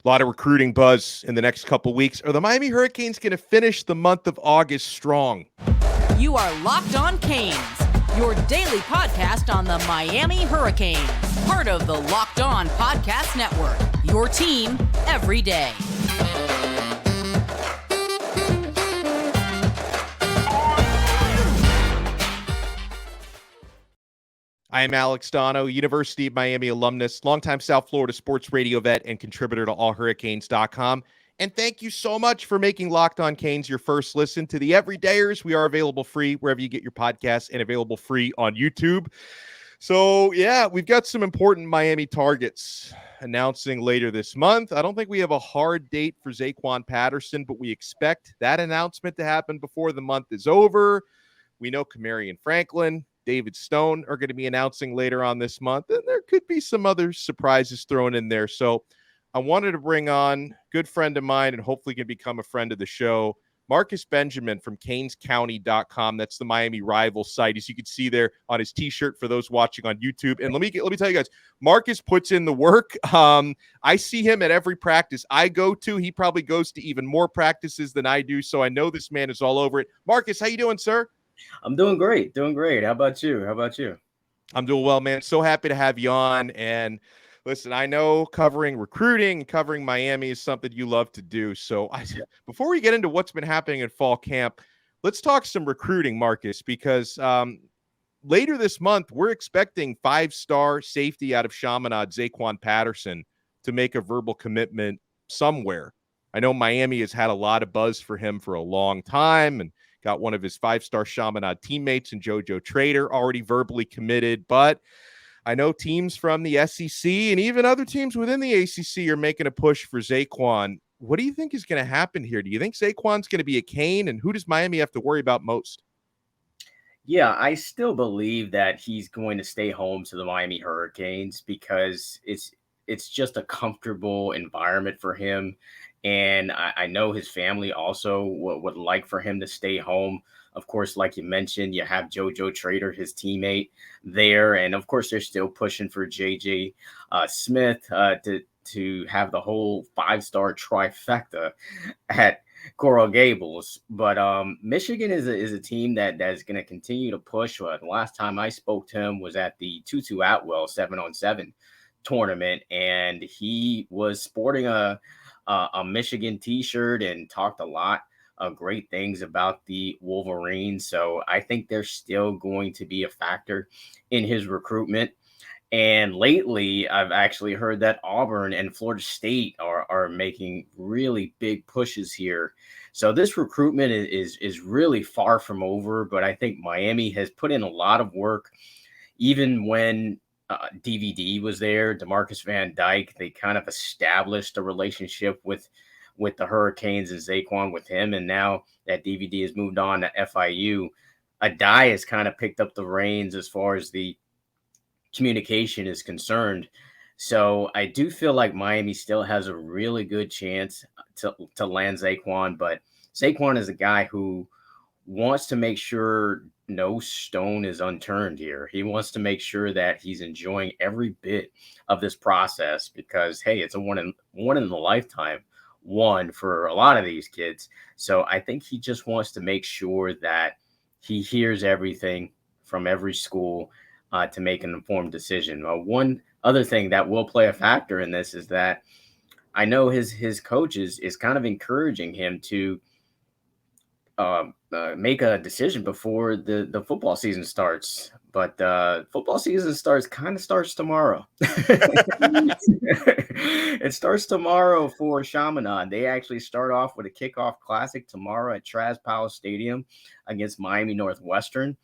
A lot of recruiting buzz in the next couple weeks. Are the Miami Hurricanes going to finish the month of August strong? You are Locked On Canes, your daily podcast on the Miami Hurricanes. Part of the Locked On Podcast Network, your team every day. I am Alex Donno, University of Miami alumnus, longtime South Florida sports radio vet, and contributor to allhurricanes.com. And thank you so much for making Locked On Canes your first listen. To the everydayers, we are available free wherever you get your podcasts and available free on YouTube. So, yeah, we've got some important Miami targets announcing later this month. I don't think we have a hard date for Zaquan Patterson, but we expect that announcement to happen before the month is over. We know Kamarion Franklin, David Stone are going to be announcing later on this month, and there could be some other surprises thrown in there. So I wanted to bring on a good friend of mine and hopefully can become a friend of the show, Marcus Benjamin from CanesCounty.com. That's the Miami rival site, as you can see there on his T-shirt for those watching on YouTube. And let me tell you guys, Marcus puts in the work. I see him at every practice I go to. He probably goes to even more practices than I do, so I know this man is all over it. Marcus, how you doing, sir? I'm doing great. How about you? I'm doing well, man. So happy to have you on. And listen, I know covering recruiting and covering Miami is something you love to do. So before we get into what's been happening in fall camp, let's talk some recruiting, Marcus, because later this month, we're expecting 5-star safety out of Chaminade, Zaquan Patterson, to make a verbal commitment somewhere. I know Miami has had a lot of buzz for him for a long time and got one of his 5-star Chaminade teammates in JoJo Trader already verbally committed. But I know teams from the SEC and even other teams within the ACC are making a push for Zaquan. What do you think is going to happen here? Do you think Zaquan's going to be a Cane? And who does Miami have to worry about most? Yeah, I still believe that he's going to stay home to the Miami Hurricanes because it's just a comfortable environment for him. And I know his family also would like for him to stay home. Of course, like you mentioned, you have JoJo Trader, his teammate there. And of course, they're still pushing for JJ Smith to have the whole 5-star trifecta at Coral Gables. But Michigan is a team that's going to continue to push. The last time I spoke to him was at the Tutu Atwell 7-on-7 tournament, and he was sporting a Michigan t-shirt and talked a lot of great things about the Wolverines. So I think they're still going to be a factor in his recruitment. And lately, I've actually heard that Auburn and Florida State are making really big pushes here. So this recruitment is really far from over, but I think Miami has put in a lot of work. Even when DVD was there, DeMarcus Van Dyke, they kind of established a relationship with the Hurricanes and Zaquan with him. And now that DVD has moved on to FIU, Adai has kind of picked up the reins as far as the communication is concerned. So I do feel like Miami still has a really good chance to land Zaquan, but Zaquan is a guy who wants to make sure no stone is unturned here. He wants to make sure that he's enjoying every bit of this process because, hey, it's a one in the lifetime one for a lot of these kids. So I think he just wants to make sure that he hears everything from every school to make an informed decision. One other thing that will play a factor in this is that I know his coaches is kind of encouraging him to make a decision before the football season starts, but football season starts tomorrow. It starts tomorrow for Chaminade. They actually start off with a kickoff classic tomorrow at Traz Powell Stadium against Miami Northwestern.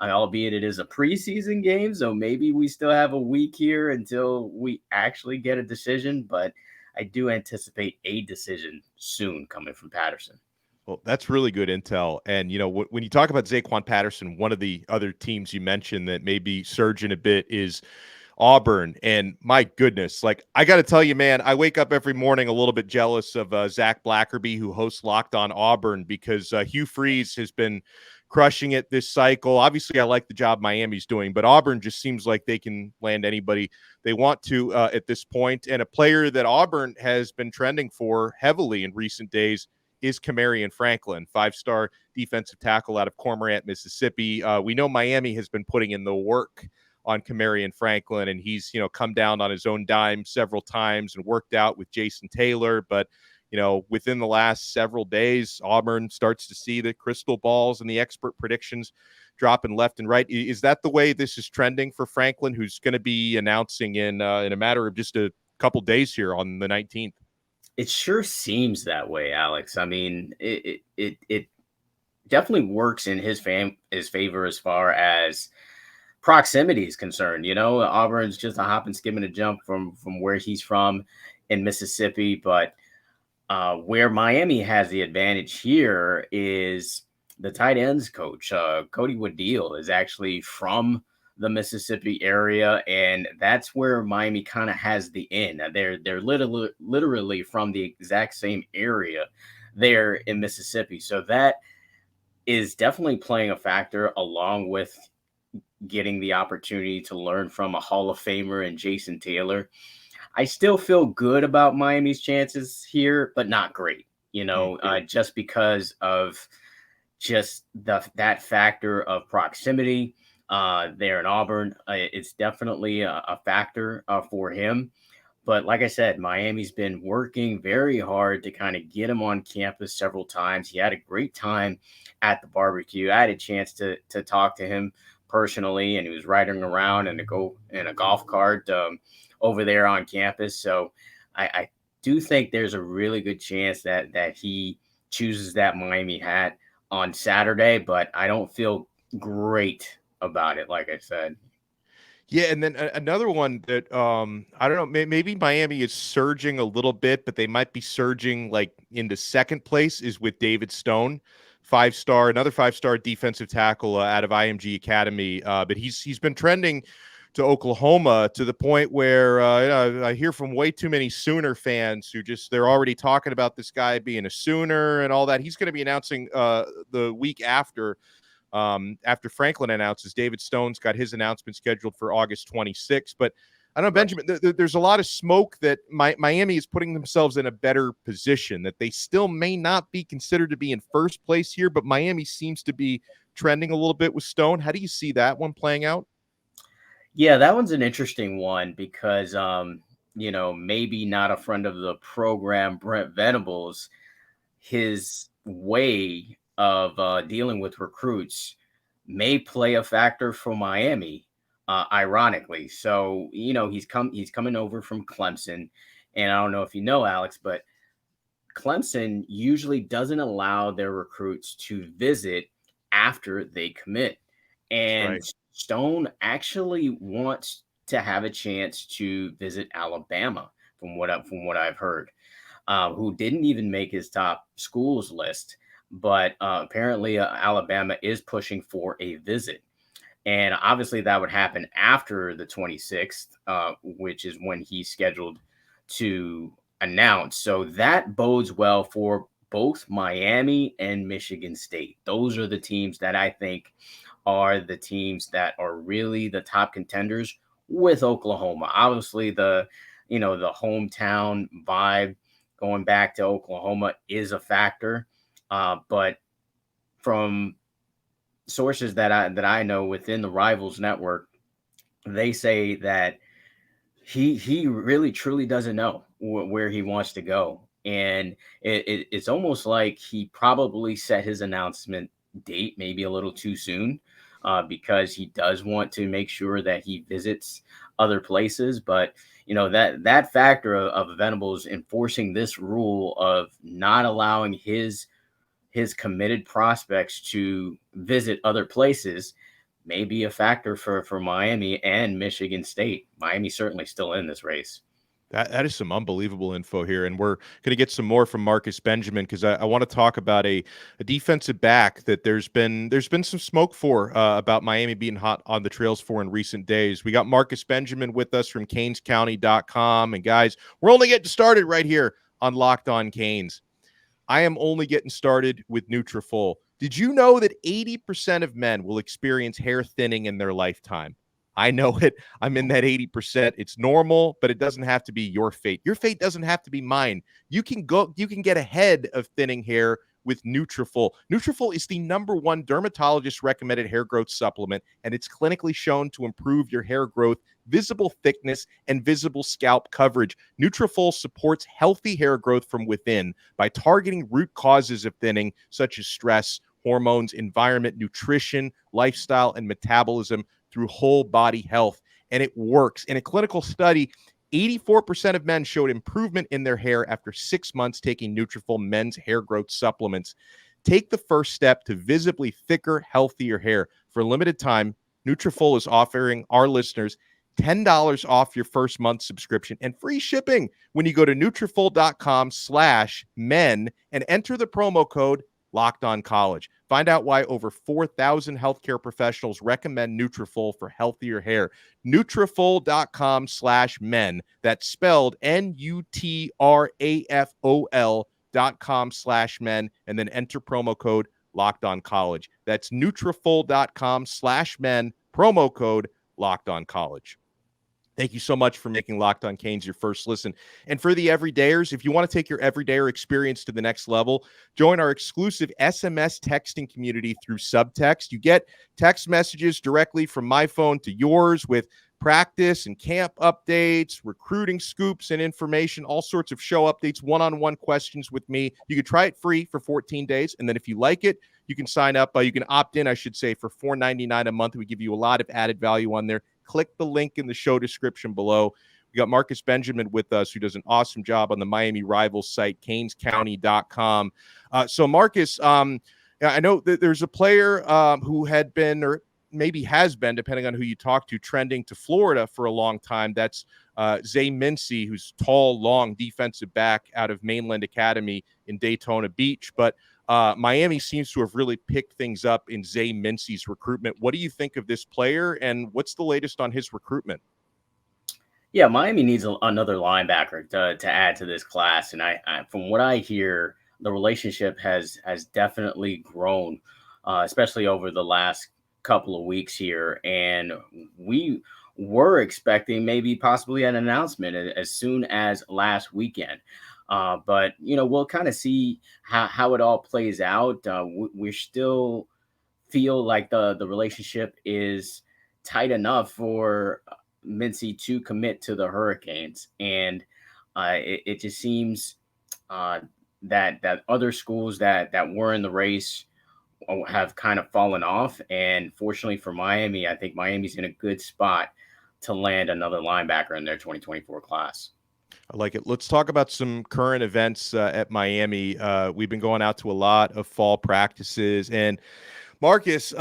Albeit it is a preseason game, so maybe we still have a week here until we actually get a decision, but I do anticipate a decision soon coming from Patterson. Well, that's really good intel. And, you know, when you talk about Zaquan Patterson, one of the other teams you mentioned that may be surging a bit is Auburn. And my goodness, like, I got to tell you, man, I wake up every morning a little bit jealous of Zach Blackerby, who hosts Locked On Auburn, because Hugh Freeze has been crushing it this cycle. Obviously, I like the job Miami's doing, but Auburn just seems like they can land anybody they want to at this point. And a player that Auburn has been trending for heavily in recent days is Kamarion Franklin, 5-star defensive tackle out of Cormorant, Mississippi. We know Miami has been putting in the work on Kamarion Franklin, and he's, come down on his own dime several times and worked out with Jason Taylor. But, within the last several days, Auburn starts to see the crystal balls and the expert predictions dropping left and right. Is that the way this is trending for Franklin, who's going to be announcing in a matter of just a couple days here on the 19th? It sure seems that way, Alex. I mean, it definitely works in his favor as far as proximity is concerned. Auburn's just a hop and skip and a jump from where he's from in Mississippi, but where Miami has the advantage here is the tight ends coach. Cody Woodell is actually from the Mississippi area, and that's where Miami kind of has the in. They're literally from the exact same area there in Mississippi. So that is definitely playing a factor, along with getting the opportunity to learn from a Hall of Famer and Jason Taylor. I still feel good about Miami's chances here, but not great, just because of just that factor of proximity there in Auburn. It's definitely a factor for him. But like I said, Miami's been working very hard to kind of get him on campus several times. He had a great time at the barbecue. I had a chance to talk to him personally, and he was riding around in a golf cart over there on campus. So I do think there's a really good chance that he chooses that Miami hat on Saturday, but I don't feel great about it, like I said. Yeah, and then another one that I don't know, maybe Miami is surging a little bit, but they might be surging like into second place, is with David Stone, another 5-star defensive tackle out of IMG Academy. But he's been trending to Oklahoma to the point where I hear from way too many Sooner fans who they're already talking about this guy being a Sooner and all that. He's going to be announcing the week after Franklin announces. David Stone's got his announcement scheduled for August 26th. But I don't know, Benjamin, there's a lot of smoke that Miami is putting themselves in a better position, that they still may not be considered to be in first place here, but Miami seems to be trending a little bit with Stone. How do you see that one playing out? Yeah, that one's an interesting one because, maybe not a friend of the program, Brent Venables, his way of dealing with recruits may play a factor for Miami, ironically. So, he's coming over from Clemson, and I don't know if you know, Alex, but Clemson usually doesn't allow their recruits to visit after they commit. And Right. Stone actually wants to have a chance to visit Alabama, from what I've heard, who didn't even make his top schools list. But apparently Alabama is pushing for a visit. And obviously that would happen after the 26th, which is when he's scheduled to announce. So that bodes well for both Miami and Michigan State. Those are the teams that I think are the teams that are really the top contenders, with Oklahoma. Obviously, the hometown vibe going back to Oklahoma is a factor. But from sources that I know within the Rivals network, they say that he really truly doesn't know where he wants to go. And it's almost like he probably set his announcement date maybe a little too soon, because he does want to make sure that he visits other places. But that factor of Venables enforcing this rule of not allowing his committed prospects to visit other places may be a factor for Miami and Michigan State. Miami's certainly still in this race. That is some unbelievable info here, and we're going to get some more from Marcus Benjamin, because I want to talk about a defensive back that there's been some smoke for about Miami being hot on the trails for in recent days. We got Marcus Benjamin with us from CanesCounty.com, and guys, we're only getting started right here on Locked On Canes. I am only getting started with Nutrafol. Did you know that 80% of men will experience hair thinning in their lifetime? I know it. I'm in that 80%. It's normal, but it doesn't have to be your fate. Your fate doesn't have to be mine. You can get ahead of thinning hair with Nutrafol. Nutrafol is the #1 dermatologist recommended hair growth supplement, and it's clinically shown to improve your hair growth, visible thickness, and visible scalp coverage. Nutrafol supports healthy hair growth from within by targeting root causes of thinning, such as stress, hormones, environment, nutrition, lifestyle, and metabolism through whole body health. And it works. In a clinical study, 84% of men showed improvement in their hair after 6 months taking Nutrafol men's hair growth supplements. Take the first step to visibly thicker, healthier hair. For a limited time, Nutrafol is offering our listeners $10 off your first month subscription and free shipping when you go to Nutrafol.com/men and enter the promo code Locked On College. Find out why over 4,000 healthcare professionals recommend Nutrafol for healthier hair. Nutrafol.com/men. That's spelled Nutrafol.com/men, and then enter promo code Locked On College. That's Nutrafol.com/men, promo code Locked On College. Thank you so much for making Locked On Canes your first listen. And for the everydayers, if you want to take your everydayer experience to the next level, join our exclusive SMS texting community through Subtext. You get text messages directly from my phone to yours with practice and camp updates, recruiting scoops and information, all sorts of show updates, one-on-one questions with me. You can try it free for 14 days. And then if you like it, you can sign up. You can opt in, I should say, for $4.99 a month. We give you a lot of added value on there. Click the link in the show description below. We got Marcus Benjamin with us, who does an awesome job on the Miami Rivals site, canescounty.com. So, Marcus, I know that there's a player who had been, or maybe has been, depending on who you talk to, trending to Florida for a long time. That's Zay Mincy, who's tall, long defensive back out of Mainland Academy in Daytona Beach. But Miami seems to have really picked things up in Zay Mincy's recruitment. What do you think of this player, and what's the latest on his recruitment? Yeah, Miami needs another linebacker to add to this class, and I from what I hear, the relationship has definitely grown, especially over the last couple of weeks here, and we were expecting maybe possibly an announcement as soon as last weekend. But, we'll kind of see how it all plays out. We still feel like the relationship is tight enough for Mincy to commit to the Hurricanes. And it just seems that other schools that were in the race have kind of fallen off. And fortunately for Miami, I think Miami's in a good spot to land another linebacker in their 2024 class. I like it. Let's talk about some current events at Miami. We've been going out to a lot of fall practices. And Marcus,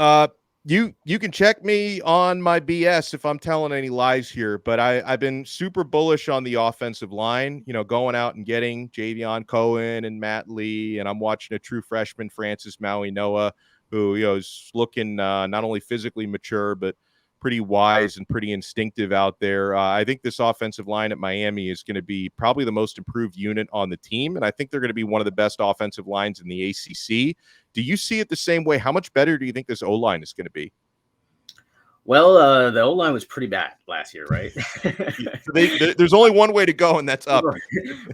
you can check me on my BS if I'm telling any lies here, but I've been super bullish on the offensive line, going out and getting Javion Cohen and Matt Lee. And I'm watching a true freshman, Francis Mauigoa, who is looking not only physically mature, but pretty wise and pretty instinctive out there. I think this offensive line at Miami is going to be probably the most improved unit on the team, and I think they're going to be one of the best offensive lines in the ACC. Do you see it the same way? How much better do you think this O-line is going to be? Well, the O-line was pretty bad last year, right? There's only one way to go, and that's up.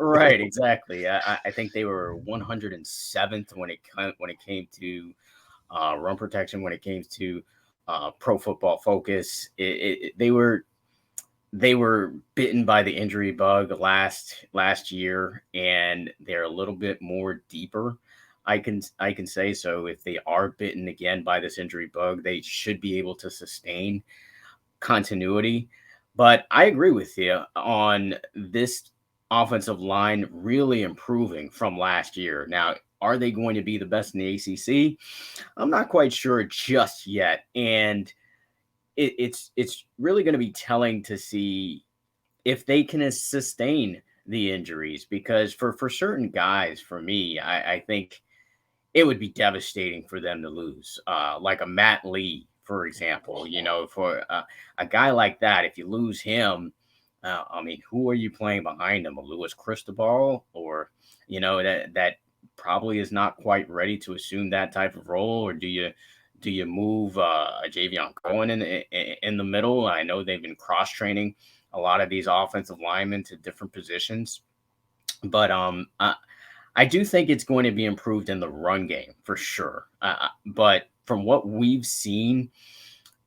Right, exactly. I think they were 107th when it came to run protection, when it came to Pro Football Focus. They were bitten by the injury bug last year, and they're a little bit more deeper. I can say so. If they are bitten again by this injury bug, they should be able to sustain continuity. But I agree with you on this offensive line really improving from last year. Now, are they going to be the best in the ACC? I'm not quite sure just yet. And it's really going to be telling to see if they can sustain the injuries, because for certain guys, for me, I think it would be devastating for them to lose, like a Matt Lee, for example. For a guy like that, if you lose him, who are you playing behind him? A Louis Cristobal, or that probably is not quite ready to assume that type of role, or do you move Xavier Cohen in the middle? I know they've been cross training a lot of these offensive linemen to different positions, but I do think it's going to be improved in the run game for sure. But from what we've seen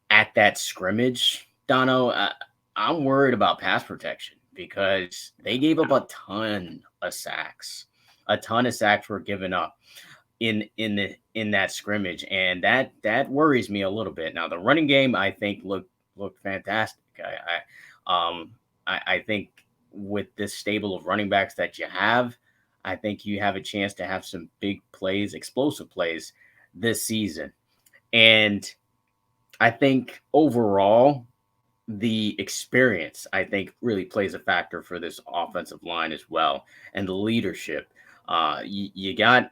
at that scrimmage, Dono, I'm worried about pass protection because they gave up a ton of sacks. A ton of sacks were given up in that scrimmage, and that worries me a little bit. Now the running game, I think, looked fantastic. I think with this stable of running backs that you have, I think you have a chance to have some big plays, explosive plays this season. And I think overall, the experience, I think, really plays a factor for this offensive line as well, and the leadership. You got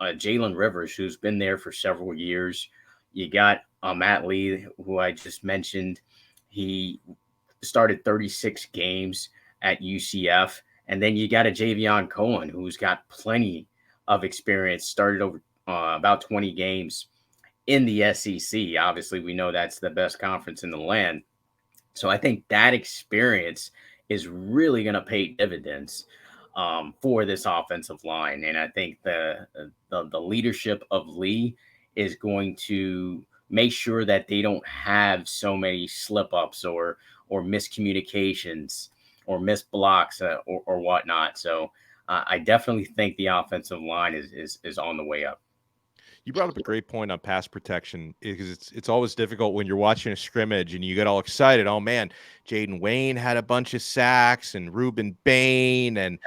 Jalen Rivers, who's been there for several years. You got Matt Lee, who I just mentioned. He started 36 games at UCF. And then you got a Xavier Cohen, who's got plenty of experience, started over about 20 games in the SEC. Obviously, we know that's the best conference in the land. So I think that experience is really going to pay dividends for this offensive line. And I think the leadership of Lee is going to make sure that they don't have so many slip ups or miscommunications or missed blocks or whatnot. So I definitely think the offensive line is on the way up. You brought up a great point on pass protection because it's always difficult when you're watching a scrimmage and you get all excited. Oh man, Jaden Wayne had a bunch of sacks and Reuben Bain and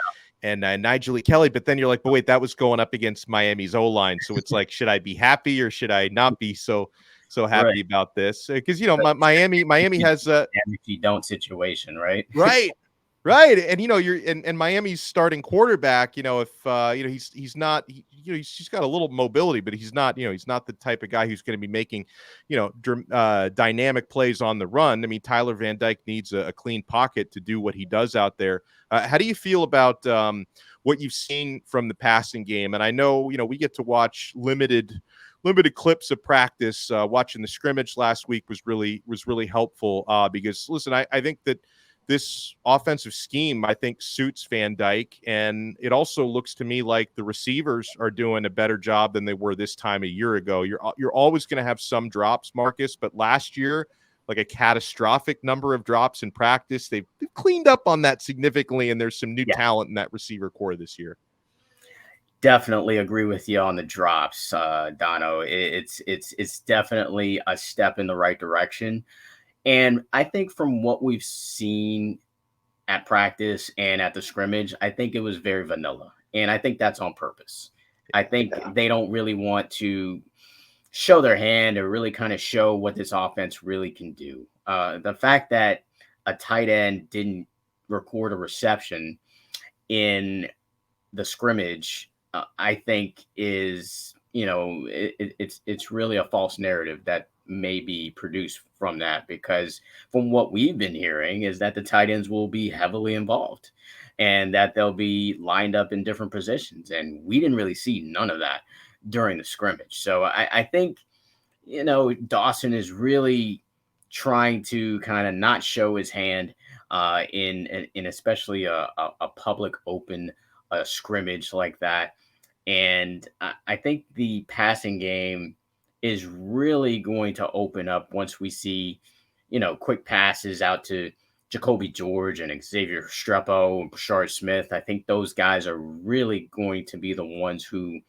Nigel E. Kelly, but then you're like, but wait, that was going up against Miami's O-line. So it's like, should I be happy or should I not be so happy about this? Because Miami has a if you don't situation, right? Right. And, you're and Miami's starting quarterback, if, he's not, he's got a little mobility, but he's not the type of guy who's going to be making, dynamic plays on the run. I mean, Tyler Van Dyke needs a clean pocket to do what he does out there. How do you feel about what you've seen from the passing game? And I know, we get to watch limited clips of practice. Watching the scrimmage last week was really helpful because, listen, I think that this offensive scheme, I think, suits Van Dyke, and it also looks to me like the receivers are doing a better job than they were this time a year ago. You're always going to have some drops, Marcus, but last year, like a catastrophic number of drops in practice, they've cleaned up on that significantly, and there's some new talent in that receiver core this year. Definitely agree with you on the drops, Dono. It's definitely a step in the right direction. And I think from what we've seen at practice and at the scrimmage, I think it was very vanilla. And I think that's on purpose. I think they don't really want to show their hand or really kind of show what this offense really can do. The fact that a tight end didn't record a reception in the scrimmage, I think is, it's really a false narrative that may be produced from that, because from what we've been hearing is that the tight ends will be heavily involved and that they'll be lined up in different positions. And we didn't really see none of that during the scrimmage. So I think, Dawson is really trying to kind of not show his hand in especially a public open scrimmage like that. And I think the passing game is really going to open up once we see, quick passes out to Jacoby George and Xavier Restrepo and Bashard Smith. I think those guys are really going to be the ones who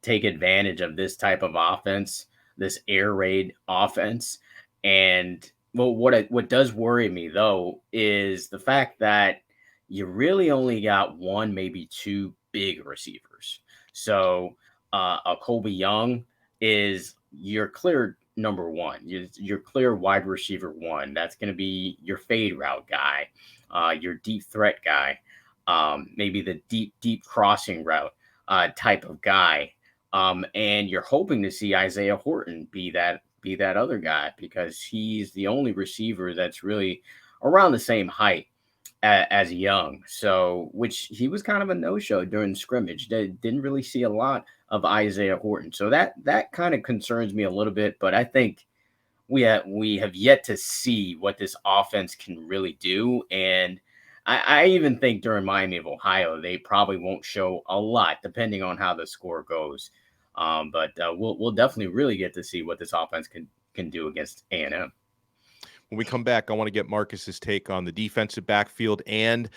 take advantage of this type of offense, this air raid offense. And what does worry me, though, is the fact that you really only got one, maybe two big receivers. So a Colbie Young is your clear number one. Your clear wide receiver one. That's going to be your fade route guy, your deep threat guy, maybe the deep crossing route type of guy. And you're hoping to see Isaiah Horton be that other guy, because he's the only receiver that's really around the same height as young. So, which he was kind of a no-show during the scrimmage. They didn't really see a lot of Isaiah Horton. So that kind of concerns me a little bit. But I think we have yet to see what this offense can really do. And I even think during Miami of Ohio, they probably won't show a lot, depending on how the score goes. But we'll definitely really get to see what this offense can do against A&M. When we come back, I want to get Marcus's take on the defensive backfield, and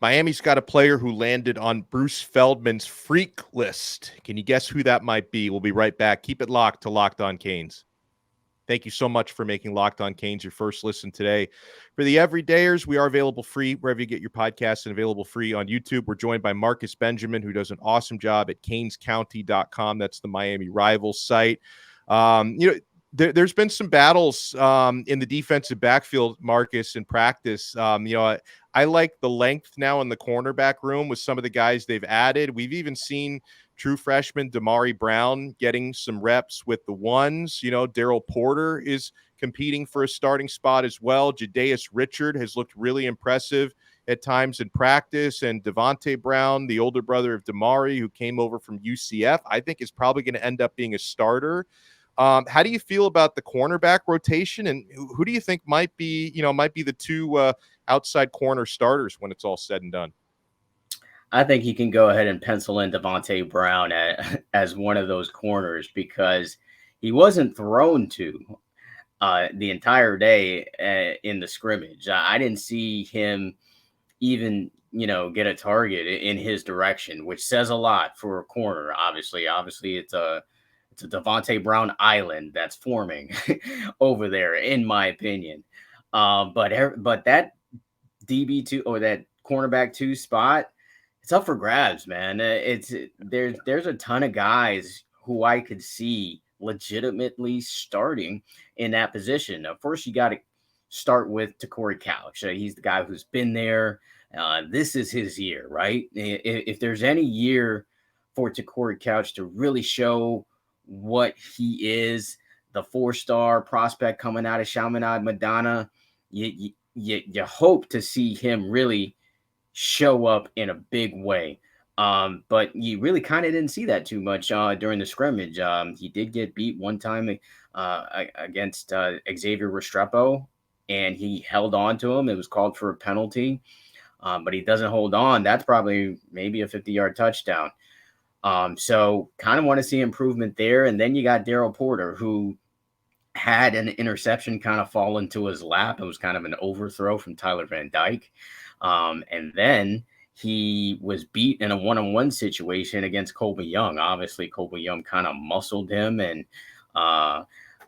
Miami's got a player who landed on Bruce Feldman's freak list. Can you guess who that might be? We'll be right back. Keep it locked to Locked On Canes. Thank you so much for making Locked On Canes your first listen today. For the everydayers, we are available free wherever you get your podcasts and available free on YouTube. We're joined by Marcus Benjamin, who does an awesome job at canescounty.com. That's the Miami Rivals site. There's been some battles in the defensive backfield, Marcus, in practice. I like the length now in the cornerback room with some of the guys they've added. We've even seen true freshman Damari Brown getting some reps with the ones. Daryl Porter is competing for a starting spot as well. Jadaeus Richard has looked really impressive at times in practice. And Devontae Brown, the older brother of Damari, who came over from UCF, I think is probably going to end up being a starter. How do you feel about the cornerback rotation, and who do you think might be the two outside corner starters when it's all said and done? I think he can go ahead and pencil in Devontae Brown as one of those corners, because he wasn't thrown to the entire day in the scrimmage. I didn't see him even, get a target in his direction, which says a lot for a corner. Obviously it's a Devontae Brown island that's forming over there, in my opinion. But that DB2 or that cornerback 2 spot, it's up for grabs, man. There's a ton of guys who I could see legitimately starting in that position. First, you got to start with Corey Couch. He's the guy who's been there. This is his year, right? If there's any year for Corey Couch to really show what he is, the 4-star prospect coming out of Chaminade-Madonna, you hope to see him really show up in a big way. But you really kind of didn't see that too much during the scrimmage. He did get beat one time against Xavier Restrepo, and he held on to him. It was called for a penalty, but he doesn't hold on. That's probably maybe a 50-yard touchdown. So kind of want to see improvement there. And then you got Daryl Porter, who had an interception kind of fall into his lap. It was kind of an overthrow from Tyler Van Dyke. And then he was beat in a one-on-one situation against Colbie Young. Obviously, Colbie Young kind of muscled him and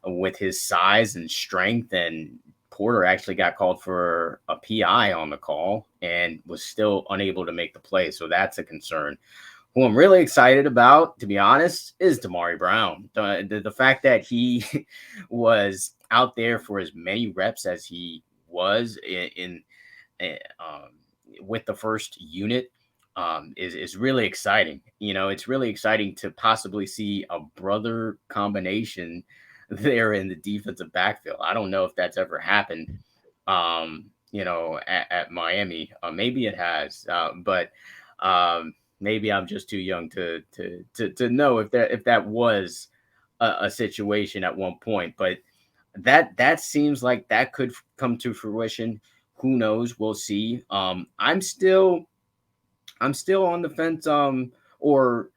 with his size and strength, and Porter actually got called for a PI on the call and was still unable to make the play. So that's a concern. Who I'm really excited about, to be honest, is Damari Brown. The fact that he was out there for as many reps as he was with the first unit is really exciting. It's really exciting to possibly see a brother combination there in the defensive backfield. I don't know if that's ever happened, at Miami. Maybe it has, but maybe I'm just too young to know if that was a situation at one point. But that seems like that could come to fruition. Who knows? We'll see. I'm still on the fence, or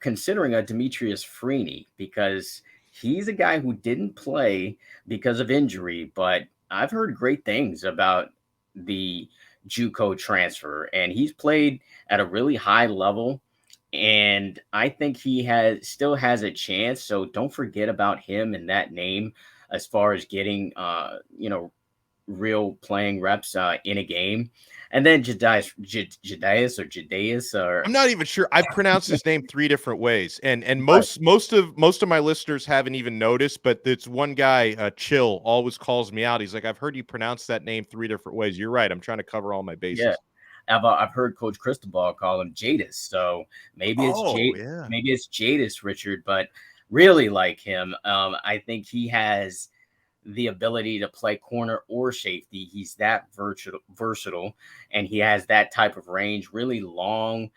considering a Demetrius Freeney, because he's a guy who didn't play because of injury, but I've heard great things about the JUCO transfer, and he's played at a really high level, and I think he still has a chance. So don't forget about him and that name as far as getting real playing reps in a game. And then Jadaeus, or I'm not even sure. I've pronounced his name 3 different ways, and most of my listeners haven't even noticed. But it's one guy, Chill, always calls me out. He's like, "I've heard you pronounce that name 3 different ways." You're right. I'm trying to cover all my bases. Yeah. I've heard Coach Cristobal call him Jadis, so maybe it's Jadis Richard, but really like him. I think he has the ability to play corner or safety. He's that versatile, and he has that type of range, really long.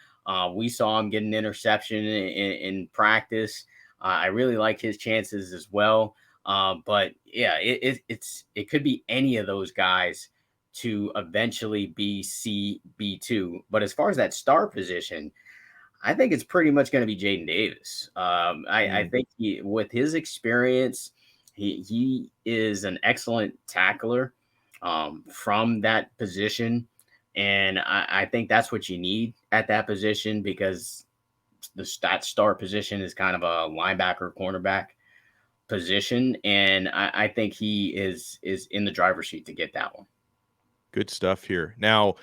We saw him get an interception in practice. I really like his chances as well. But yeah, it could be any of those guys to eventually be CB2. But as far as that star position, I think it's pretty much going to be Jaden Davis. I think with his experience, he is an excellent tackler from that position. And I think that's what you need at that position, because that star position is kind of a linebacker, cornerback position. And I think he is in the driver's seat to get that one. Good stuff here. Now,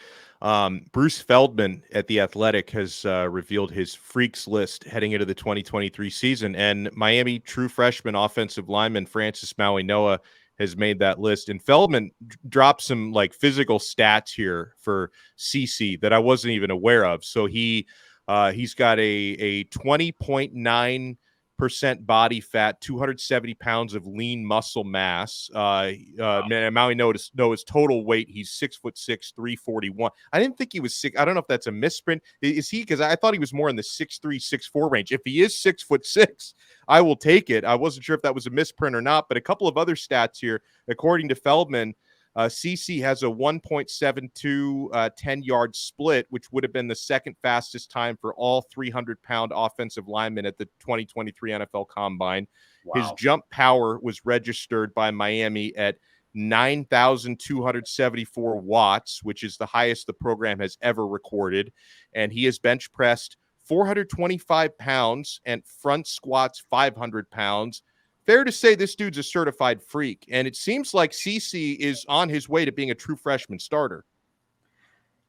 Bruce Feldman at The Athletic has revealed his freaks list heading into the 2023 season, and Miami true freshman offensive lineman Francis Mauigoa has made that list. And Feldman dropped some like physical stats here for CC that I wasn't even aware of. So he's got a 20.9% body fat, 270 pounds of lean muscle mass. Maui Noah's total weight, he's 6'6", 341. I didn't think he was six. I don't know if that's a misprint. Is he? Because I thought he was more in the 6'3", 6'4" range. If he is 6'6", I will take it. I wasn't sure if that was a misprint or not, but a couple of other stats here. According to Feldman, CC has a 1.72 10-yard split, which would have been the second fastest time for all 300-pound offensive linemen at the 2023 NFL Combine. Wow. His jump power was registered by Miami at 9,274 watts, which is the highest the program has ever recorded. And he has bench pressed 425 pounds and front squats 500 pounds. Fair to say this dude's a certified freak, and it seems like CC is on his way to being a true freshman starter.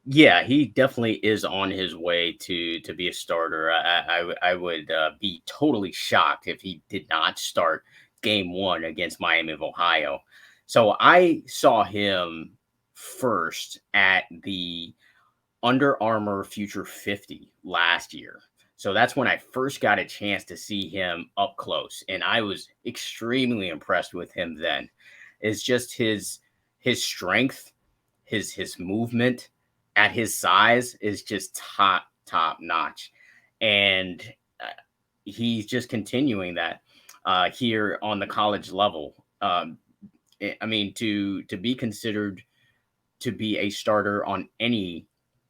Yeah, he definitely is on his way to be a starter. I would be totally shocked if he did not start game one against Miami of Ohio. So I saw him first at the Under Armour Future 50 last year. So that's when I first got a chance to see him up close, and I was extremely impressed with him then. It's just his strength, his movement at his size is just top notch. And he's just continuing that here on the college level. I mean, to be considered to be a starter on any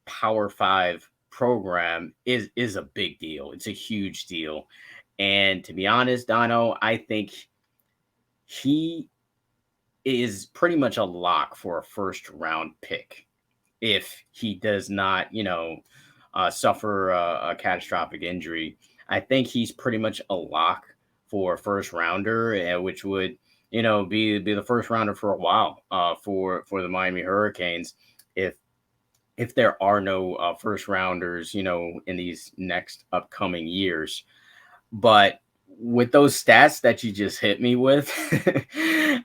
Power 5 program is a big deal. It's a huge deal. And to be honest, Donno, I think he is pretty much a lock for a first round pick if he does not, suffer a catastrophic injury. I think he's pretty much a lock for a first rounder, which would, be the first rounder for a while for the Miami Hurricanes if there are no first rounders, in these next upcoming years. But with those stats that you just hit me with,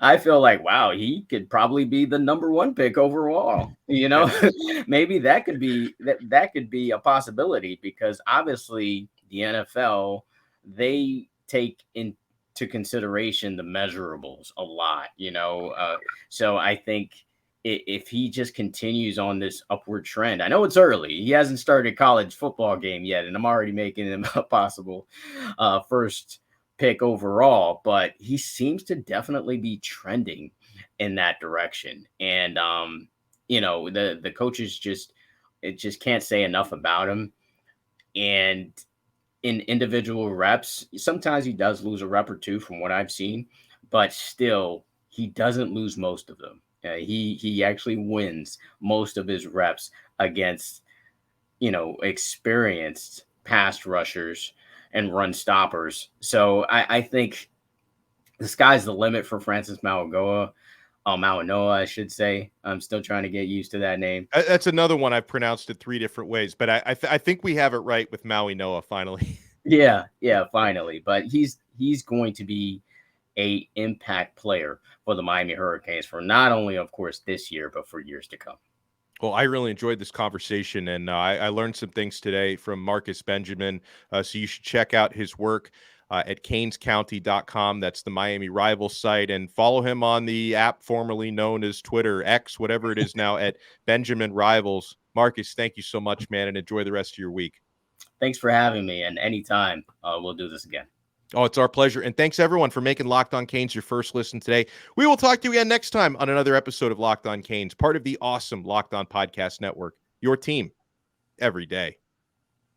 I feel like, wow, he could probably be the number one pick overall. Maybe that could be a possibility, because obviously the NFL, they take into consideration the measurables a lot, so I think if he just continues on this upward trend, I know it's early. He hasn't started a college football game yet, and I'm already making him a possible first pick overall, but he seems to definitely be trending in that direction. And, the coaches just can't say enough about him. And in individual reps, sometimes he does lose a rep or two from what I've seen, but still he doesn't lose most of them. He actually wins most of his reps against, experienced pass rushers and run stoppers. So I think the sky's the limit for Francis Mauigoa. Mauigoa, I should say. I'm still trying to get used to that name. That's another one I've pronounced it three different ways, but I think we have it right with Mauigoa finally. Yeah, finally. But he's going to be a impact player for the Miami Hurricanes for not only, of course, this year, but for years to come. Well, I really enjoyed this conversation, and I learned some things today from Marcus Benjamin, so you should check out his work. at canescounty.com. That's the Miami Rivals site. And follow him on the app formerly known as Twitter, X, whatever it is now, at Benjamin Rivals. Marcus, thank you so much, man, and enjoy the rest of your week. Thanks for having me, and anytime we'll do this again. Oh, it's our pleasure. And thanks, everyone, for making Locked On Canes your first listen today. We will talk to you again next time on another episode of Locked On Canes, part of the awesome Locked On Podcast Network, your team every day.